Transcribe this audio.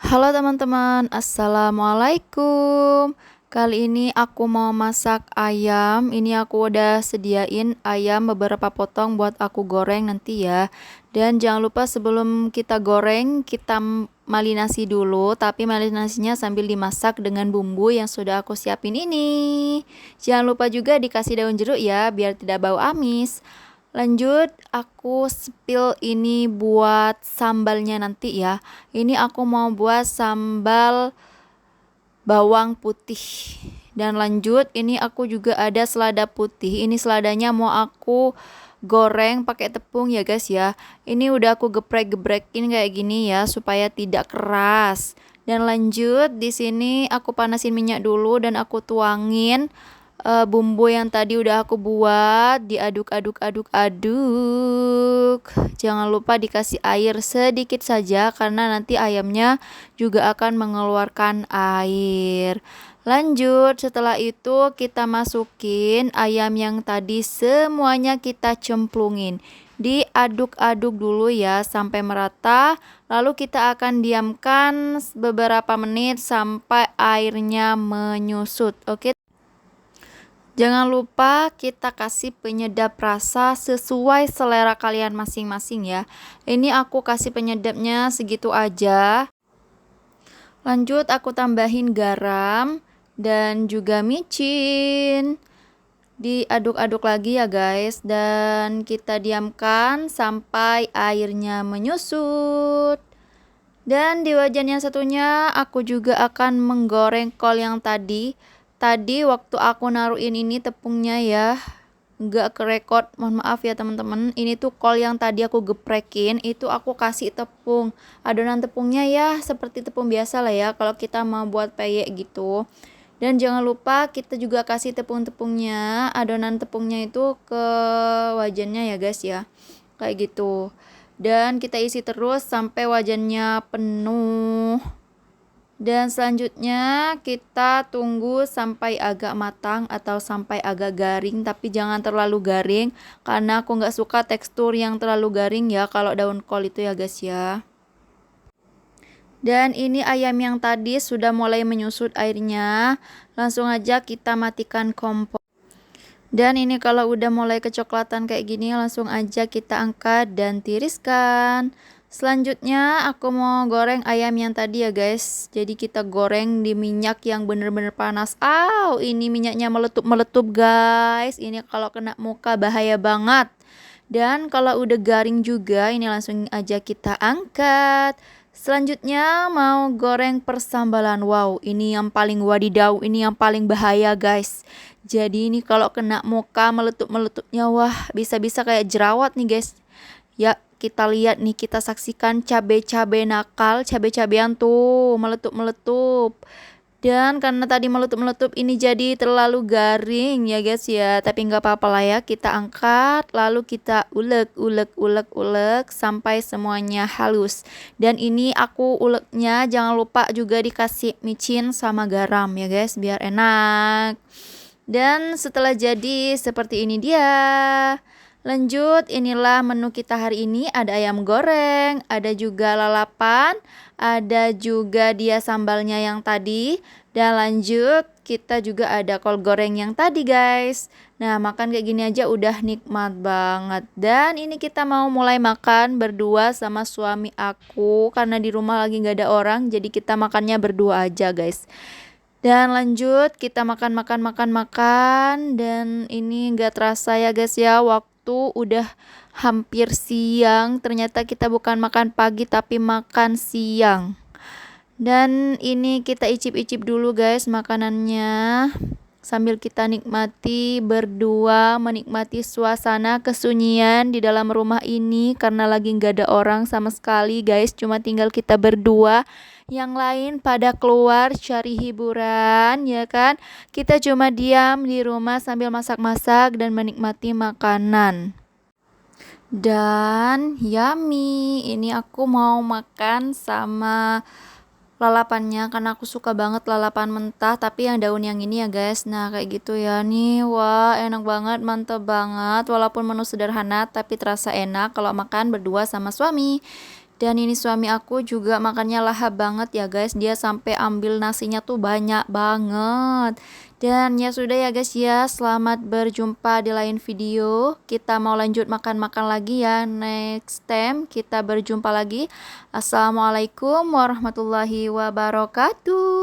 Halo teman-teman, assalamualaikum. Kali ini aku mau masak ayam. Ini aku udah sediain ayam beberapa potong buat aku goreng nanti ya. Dan jangan lupa sebelum kita goreng, kita marinasi dulu. Tapi marinasinya sambil dimasak dengan bumbu yang sudah aku siapin ini. Jangan lupa juga dikasih daun jeruk ya, biar tidak bau amis. Lanjut, aku spill ini buat sambalnya nanti ya. Ini aku mau buat sambal bawang putih. Dan lanjut, ini aku juga ada selada putih. Ini seladanya mau aku goreng pakai tepung ya guys ya. Ini udah aku geprek-gebrekin kayak gini ya supaya tidak keras. Dan lanjut, di sini aku panasin minyak dulu dan aku tuangin bumbu yang tadi udah aku buat, diaduk-aduk-aduk-aduk. Jangan lupa dikasih air sedikit saja karena nanti ayamnya juga akan mengeluarkan air. Lanjut, setelah itu kita masukin ayam yang tadi, semuanya kita cemplungin. Diaduk-aduk dulu ya sampai merata. Lalu kita akan diamkan beberapa menit sampai airnya menyusut. Oke. Jangan lupa kita kasih penyedap rasa sesuai selera kalian masing-masing ya. Ini aku kasih penyedapnya segitu aja. Lanjut aku tambahin garam dan juga micin. Diaduk-aduk lagi ya guys. Dan kita diamkan sampai airnya menyusut. Dan di wajan yang satunya aku juga akan menggoreng kol yang tadi. Tadi waktu aku naruhin ini tepungnya ya, nggak kerekod, mohon maaf ya teman-teman. Ini tuh kol yang tadi aku geprekin, itu aku kasih tepung. Adonan tepungnya ya seperti tepung biasa lah ya kalau kita mau buat peyek gitu. Dan jangan lupa kita juga kasih tepung-tepungnya, adonan tepungnya itu ke wajannya ya guys ya. Kayak gitu. Dan kita isi terus sampai wajannya penuh. Dan selanjutnya kita tunggu sampai agak matang atau sampai agak garing, tapi jangan terlalu garing karena aku nggak suka tekstur yang terlalu garing ya kalau daun kol itu ya guys ya. Dan ini ayam yang tadi sudah mulai menyusut airnya, langsung aja kita matikan kompor. Dan ini kalau udah mulai kecoklatan kayak gini, langsung aja kita angkat dan tiriskan. Selanjutnya aku mau goreng ayam yang tadi ya guys. Jadi kita goreng di minyak yang bener-bener panas. Ini minyaknya meletup-meletup guys. Ini kalau kena muka bahaya banget. Dan kalau udah garing juga, ini langsung aja kita angkat. Selanjutnya mau goreng persambalan. Wow, ini yang paling wadidaw, ini yang paling bahaya guys. Jadi ini kalau kena muka meletup-meletupnya, wah bisa-bisa kayak jerawat nih guys. Ya, kita lihat nih, kita saksikan cabai-cabai nakal, cabai-cabean tuh meletup-meletup. Dan karena tadi meletup-meletup ini jadi terlalu garing ya guys ya. Tapi nggak apa-apa lah ya, kita angkat lalu kita ulek sampai semuanya halus. Dan ini aku uleknya jangan lupa juga dikasih micin sama garam ya guys biar enak. Dan setelah jadi seperti ini dia. Lanjut, inilah menu kita hari ini. Ada ayam goreng, ada juga lalapan, ada juga dia sambalnya yang tadi. Dan lanjut, kita juga ada kol goreng yang tadi guys. Nah, makan kayak gini aja udah nikmat banget. Dan ini kita mau mulai makan berdua sama suami aku. Karena di rumah lagi gak ada orang, jadi kita makannya berdua aja guys. Dan lanjut kita makan. Dan ini gak terasa ya guys ya, waktu udah hampir siang. Ternyata kita bukan makan pagi tapi makan siang. Dan ini kita icip-icip dulu guys makanannya, sambil kita nikmati berdua, menikmati suasana kesunyian di dalam rumah ini karena lagi gak ada orang sama sekali guys, cuma tinggal kita berdua. Yang lain pada keluar cari hiburan ya kan. Kita cuma diam di rumah sambil masak-masak dan menikmati makanan. Dan yummy, ini aku mau makan sama lalapannya karena aku suka banget lalapan mentah, tapi yang daun yang ini ya guys. Nah kayak gitu ya nih, wah enak banget, mantep banget. Walaupun menu sederhana tapi terasa enak kalau makan berdua sama suami. Dan ini suami aku juga makannya lahap banget ya guys. Dia sampai ambil nasinya tuh banyak banget. Dan ya sudah ya guys ya. Selamat berjumpa di lain video. Kita mau lanjut makan-makan lagi ya. Next time kita berjumpa lagi. Assalamualaikum warahmatullahi wabarakatuh.